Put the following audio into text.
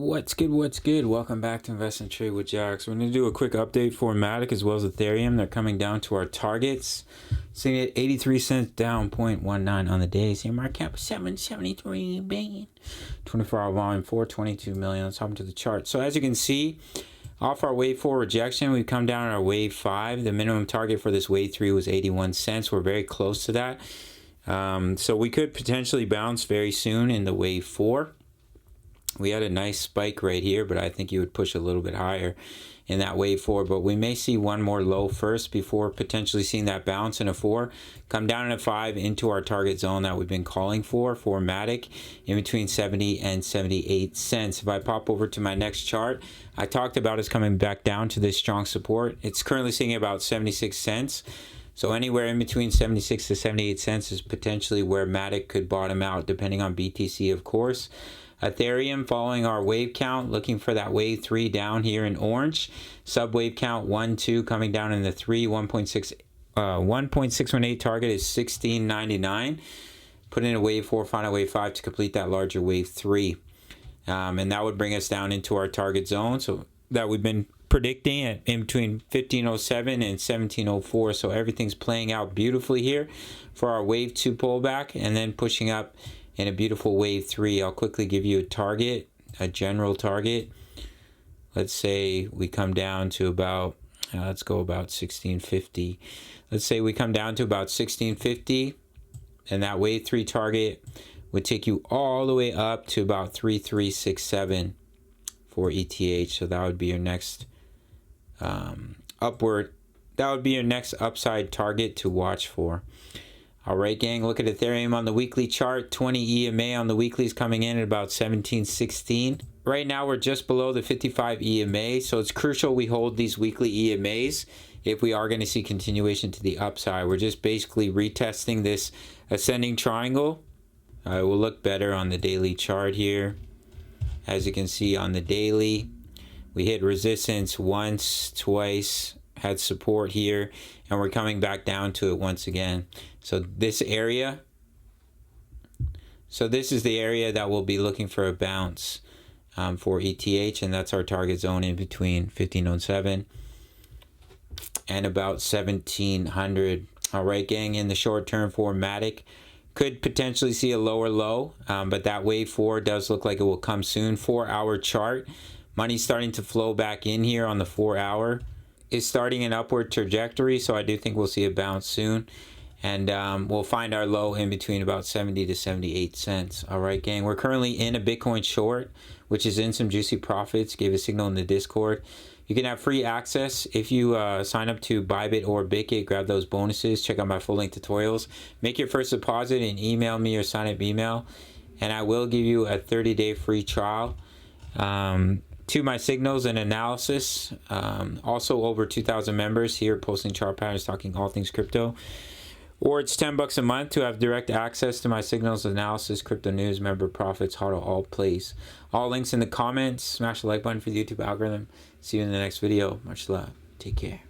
What's good? Welcome back to Invest and Trade with Jax. We're going to do a quick update for Matic as well as Ethereum. They're coming down to our targets. Sitting at 83 cents, down 0.19 on the day. See, market cap 773 billion. 24-hour volume 422 million. Let's hop into the chart. So as you can see, off our wave 4 rejection, we've come down on our wave 5. The minimum target for this wave 3 was 81 cents. We're very close to that. So we could potentially bounce very soon in the wave 4. We had a nice spike right here, but I think you would push a little bit higher in that wave 4. But we may see one more low first before potentially seeing that bounce in a 4. Come down in a 5 into our target zone that we've been calling for Matic in between 70 and 78 cents. If I pop over to my next chart, I talked about us coming back down to this strong support. It's currently sitting at about 76 cents. So anywhere in between 76 to 78 cents is potentially where Matic could bottom out, depending on BTC, of course. Ethereum following our wave count, looking for that wave 3 down here in orange. Sub wave count 1, 2 coming down in the 3, 1.618 target is 16.99. Put in a wave 4, final wave 5 to complete that larger wave 3. And that would bring us down into our target zone. So that we've been predicting at in between 1507 and 1704. So everything's playing out beautifully here for our wave 2 pullback and then pushing up in a beautiful wave 3. I'll quickly give you a target, a general target. Let's say we come down to about, let's go about 1650. Let's say we come down to about 1650, and that wave 3 target would take you all the way up to about 3367 for ETH. So that would be your next upward, that would be your next upside target to watch for. All right, gang, look at Ethereum on the weekly chart. 20 EMA on the weekly is coming in at about 1716. Right now, we're just below the 55 EMA, so it's crucial we hold these weekly EMAs if we are going to see continuation to the upside. We're just basically retesting this ascending triangle. It will look better on the daily chart here. As you can see on the daily, we hit resistance once, twice, had support here, and we're coming back down to it once again. So this area, this is the area that we'll be looking for a bounce for ETH, and that's our target zone in between 1507 and about 1700. All right, gang, in the short term for Matic, could potentially see a lower low, but that wave 4 does look like it will come soon. 4-hour chart, money's starting to flow back in here on the 4-hour. Is starting an upward trajectory, so I do think we'll see a bounce soon. And we'll find our low in between about 70 to 78 cents. All right, gang. We're currently in a Bitcoin short, which is in some juicy profits. Gave a signal in the Discord. You can have free access if you sign up to Bybit or Bitget. Grab those bonuses. Check out my full link tutorials. Make your first deposit and email me your sign up email. And I will give you a 30-day free trial to my signals and analysis. Also over 2,000 members here posting chart patterns, talking all things crypto. Or it's $10 a month to have direct access to my signals analysis, crypto news, member profits, how to all plays. All links in the comments. Smash the like button for the YouTube algorithm. See you in the next video. Much love. Take care.